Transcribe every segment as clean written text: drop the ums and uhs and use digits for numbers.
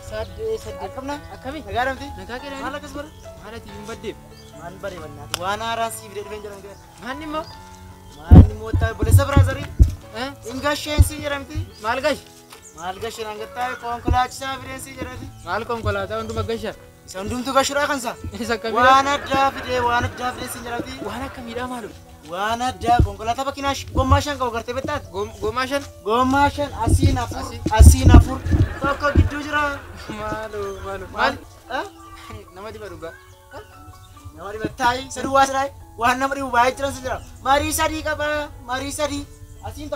Sadde kamna akami nagaramti nagakira mala kasbar halati yumbadde man bari wannat wana rasi bide ben jaram manni mo ta bole sabra zari inga shensi jaramti malgash nangata konkolach sa birensi jarati mal konkolata undu magasha sandum tu gashura kansa isa kamira wana da bide sinjarati wana kamira malu wana da konkolata bakinash gomashan ka garte betat gomashan asinafur tokko giddu jira malu mal nama di baruga nama di betai seru wasrai wana mari ubai jira sinjara mari sadi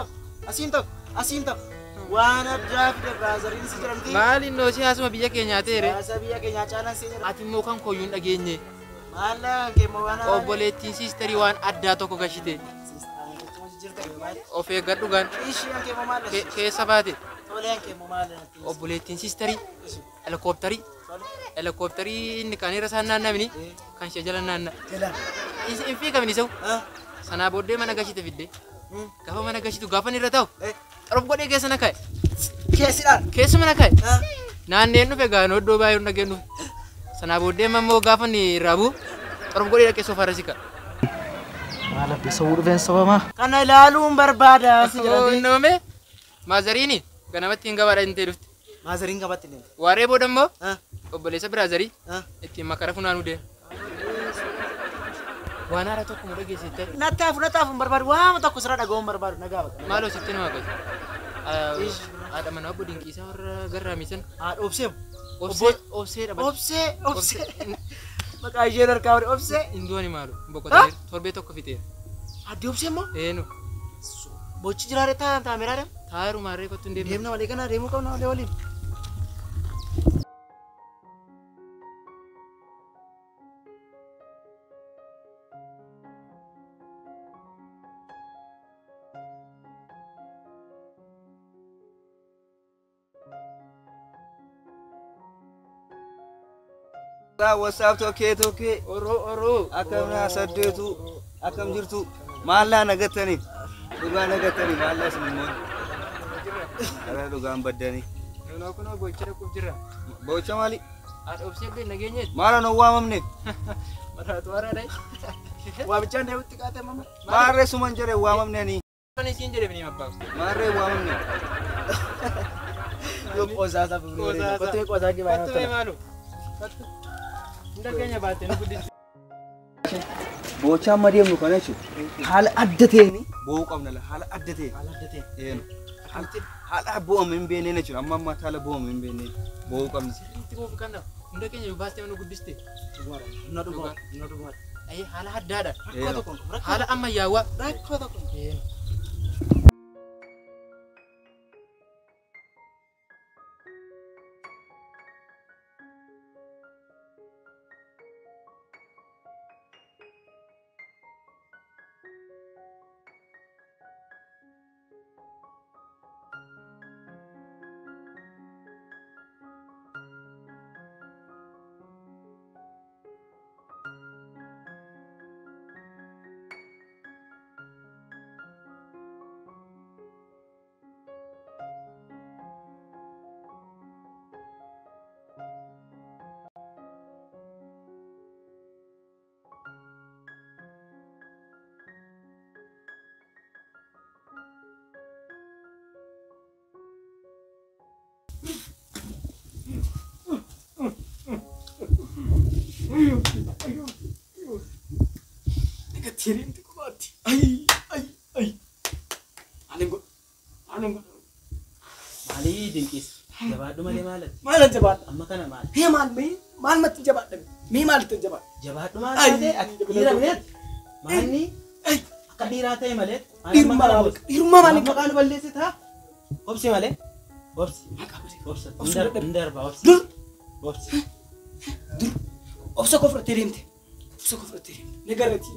asintok wana draft de brazarin sijaramti mali no si asuma biya kenya tere asa biya kenya chana sinjara ati mo kan koyun dageenye mala ke mo wana oboleti sisteri wan adda to ko gashite ofe gadugan ishi ke mo mala ke sabate tolen ke mo mala oboleti sisteri helicopteri ni kanira sanna namini kan shejalan nanna isi infi kamini saw sana bodde mana gashite vidde gafa mana gashitu gafa ni rataw rob gode ke sana kai kesu mana kai nan nenu fe gano do bayu nagenu sana bodde mammo gafa ni rabu rob gode ke so farasika mala be sawur ben sabama kana lalu barbada sijadi nome mazarini ganamati ngabara interu mazarin gabati ne ware bodammo obole sabrazari etti makara funanu de wana rato ko modege sete natafu barbaru wa mata ko sara daga barbaru naga malo sitin wa kai ada mana buding kisa or garra misan opse maka jener kawre opse indoni malo boko torbe to ko fite adi opse mo no bochi jirare ta merare taru mare ko tunde demna wale kana remu ko na wale WhatsApp toke oro akamna saddetu akam jirtu malla nagatani malla simon ala do gambadani no kono bochira ko jira bocha mali ad opse be nagenye mala no wamamne mara to ara dai wa bichande utti kate mama mare suman jere wamamne ni kone sinjere bini mabba mare wamamne yo poza sa bure ko te ko sa ki ba to malu ndagenya baate no guddi bocha mariyam no kana chu hal addate ni bo qamna la hal addate hal abo min bene ne chu amma ma tala bo min bene bo qamna ti bo kana ndagenya baate no guddiste no do ay hal haddada hal amma yawa rakko to ko Tirin tu kuat. Ay. Alengo. Mali dingkis. Jabat do mali malat. Malat jabat. Amma kana mal. He mal mat jabat. Mi mal tu jabat. Jabat do mal de. Akira minit. Mani. Ay. Akadira tay malet. Irma mali. Makan balle se tha. Opse male. Opse. Ndar ba opse. Opse. Opse ko fratirimte. Negarreti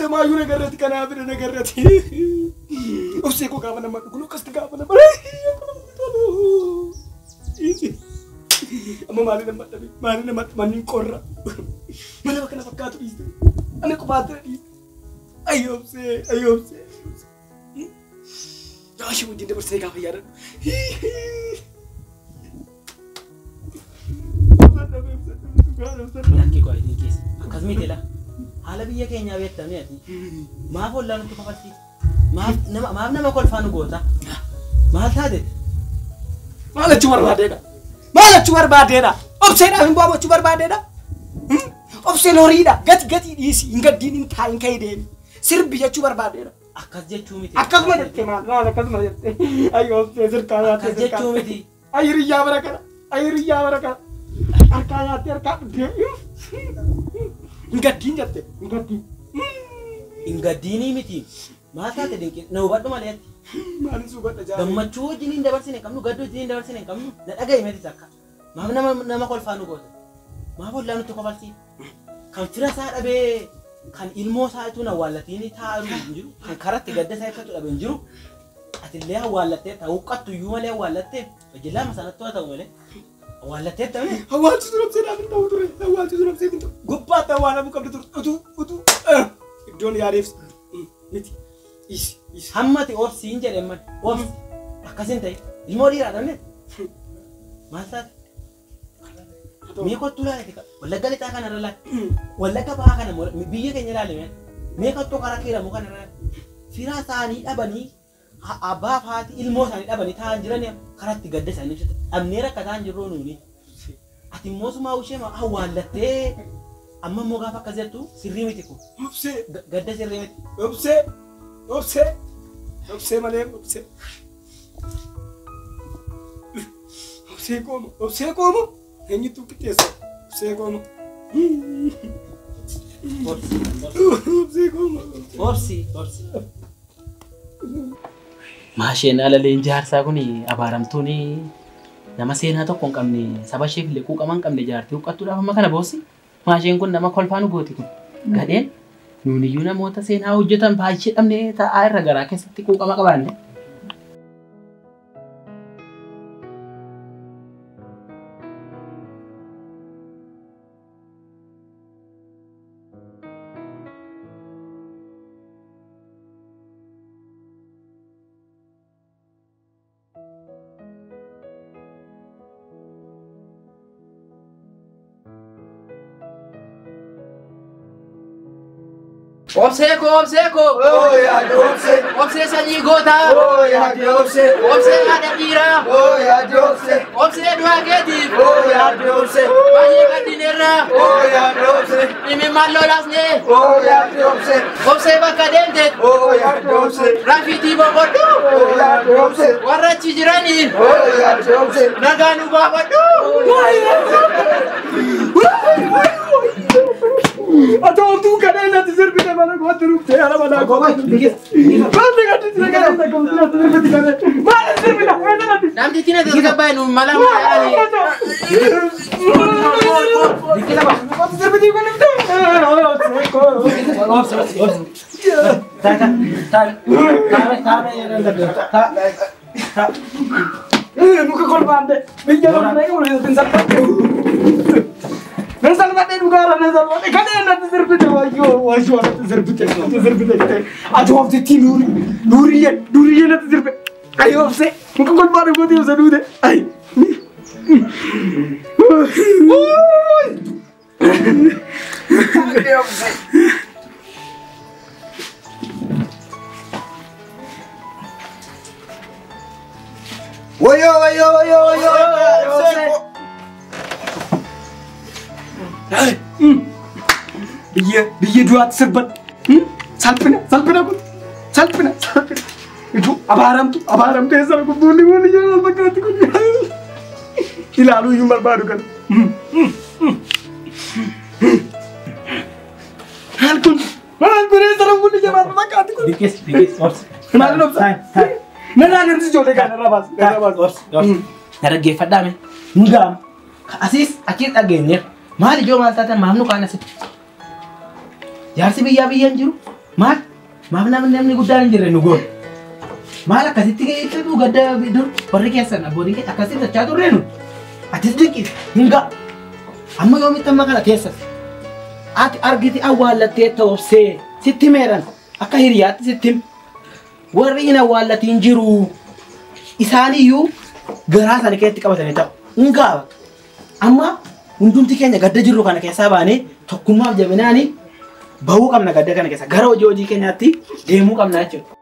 mayu negarreti kana abire negarreti opse ko ka bana makulu kasta ka bana isi amma mali na mat manin korra mana kana fakatu isi ane ko batre ayo opse Dashi wajjin dabarsee gaafa yaadan. Lakki koo isin keessa akkasumatti la haala biyya keenyaa beektamee ati maaf ollaan nutti kafalti maaf nama kolfaa nu goota maal taate maal achuu barbaadeedha obseedhaaf hin boobachuu barbaadeedha obseen horiidha gati dhiisi hin gaddiin hin taa'in ka'ee deemi sirbi jechuu barbaadeedha akkas jechuu miti akkasuma jettee maal akkasuma jettee ayyo obsee sirkaa akkas jechuu miti ayiriyyaa bara kana harkaa nyaattee harkaa dhugdee hin gaddiin jette hin gaddiinii miti maal taate dinqi na hubadhu malee maalis hubadha jaalala gammachuu wajjin hin dabarsine hin qabnu gadduu wajjin hin dabarsine hin qabnu na dhaga'i miti takka maaf nama kolfaa nu goota maaf ollaan nutti kofalti kan fira isaa dhabee kan ilmoo isaa itu na wallatiin taa'u hin jiru kan karatti gadda isaa ikkatu dhabe hin jiru atillee hawwallattee ta'uu qattu iyyuu malee hawwallattee hojii lama sanatti waa ta'u malee hawwallattee ta'u hawwaalchi surabseedhaaf hin ta'u ture hawwaalchi surabseef hin ta'u gubbaatti hawwaalamuu qabdi ture utuu iddoon yaadeef miti isi hammati obsiin jedhe man obsi akkasin ta'e ilmoo dhiiraadhaan maal taate mee kottu laati wallagga lixaa kana irra laati wallagga ba'aa kana biyya keenya ilaalime mee kottu karaa kiiramu kana irra firaa isaanii dhabanii abbaa faati ilmoo isaanii dhabanii taa'an jiran karatti gadda isaanii ibsata dhabnee rakkataan jirroo nuuni ati immoo sumaa ushee hawwaallattee amma immoo gaafa akkas jettu sirrii miti kun gadda sirrii miti obsee malee obsee qooma eenyutu qixxeessa obsee qooma obsi maasheen ala leenjii harsaa kun abaaramtuun nama seenaa tokko hin qabne saba isheef illee quuqama hin qabne jaartii huqqattuudhaaf amma kana boossi maasheen kun nama kolfaa nu gooti kun gadheen nuuniyyuu namoota seenaa hojjetan baay'ee dhabne taa'aa irra garaa keessatti quuqama qabaanne. Obseko. Oh ya Jose. Obse sanyii gootaa. Oh ya Jose. Obse haadha dhiiraa. Oh ya Jose. Obse du'aa keetiif. Oh ya Jose. Baay'ee gaddineerraa. Oh ya Jose. Dhimimmaan lolaasnee. Oh ya Jose. Obse bakka deemteet. Oh ya Jose. Raafiitii boqodhu. Oh ya Jose. Warra achi jiraniin. Oh ya Jose. Nagaa nu baafadhu. Atau tu kadang nanti serbita mana gua terus saya ala mana gua. Mana kan itu kadang tak kau terus serbita mana. Mana serbita mana nanti. Nanti tina tergambar nu malam hari. Dikit apa? Kau serbita mana tu? Muka korban deh. Bicara mereka udah pensar. Nasal mati negara nasal mati. Kadang nanti serbita wajib nanti serbita. Aduh waktu itu nuri nanti serbita. Ayo se, muka korban deh buat dia usah dulu deh. Ay. Woyo. Biye dua serbat. Salpina kun. Salpina. Itu abaram tu esar aku boleh jangan pakai tu kun. Ilalu yumar baru kan. Halkun esar aku boleh jangan pakai tu kun. Dikis. Malu say. Nana nanti jodoh kan rabas. Dhaggeeffadhaa mee hundaam asiis achiis dhageenyeef maal ijoo maal taatan maaf nu kaan asitti jaarsi biyyaan jiru maaf namni guddaan hin jirre nu goon maal akkasitti geessatu gadda dur warri keessan abbootiin keessa akkasitti dachaa turre nu atis dinqi hinga amma yoomitti amma kana keessas ati argiti awwaallattee ta'obsee sitti meeran akka hiriyaatti sittim warri hin awwaallatiin jiru isaaniyyuu garaa isaanii keessatti qabatanii ta'u. Hungaa amma hundumti keenya gadda jirru kana keessaa baanee tokkummaaf jabinaanii bahuu qabna gadda kana keessa gara hojii keenyaatti deemuu qabna jechuudha.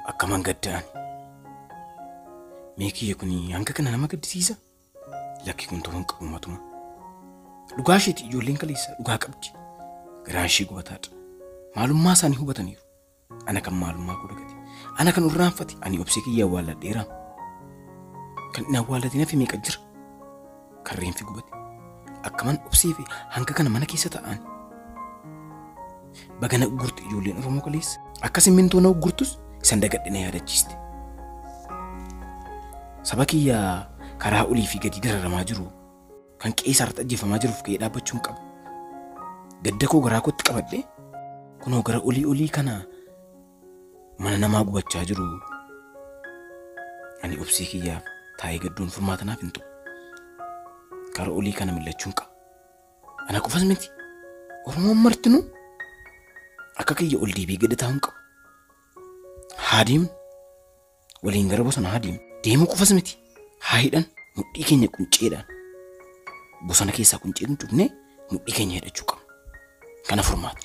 Akkaman gaddaan meekiyya kuni hanga kana nama gaddisiisa lakki kun to'an qabumatuma dhugaa isheeti ijoolleen kaleessa dhugaa qabdi garaan ishee gubataadha maalummaa isaanii hubataniiru ana kan maalummaa koo dagate ana kan urraanfate ani obsee kiyya awwaalladheera kan inni awwaallatee nafi meeqa jira kan reenfi gubate akkaman obsee fi hanga kana mana keessa ta'an bagana gurti ijoolleen Oromoo kaleessa akkasin mintoona gurtus isan dagadhina yaadachiiste. Saba kiyya karaa olii fi gadi dararamaa jiru kan qeessa irratti ajjeefamaa jiruuf ka'ee dhaabbachuun qaba. Gadda koo garaa kootti qabadhe kunoo gara olii kana mana namaa gubachaa jiru. Ani obsee kiyyaaf taa'ee gadduun furmaatanaaf hin ta'u. Karaa olii kana millachuun qaba. Ana qofas miti Oromoon martinuu akka kiyya ol deebi'ee gadda taa'uun qaba. Hadim waliin gara bosona hadim deemuu qofas miti haayidhan mudhii keenya qunceedhaan bosona keessaa qunceen cufnee mudhii keenya hidhachuu qabna kana furmaata.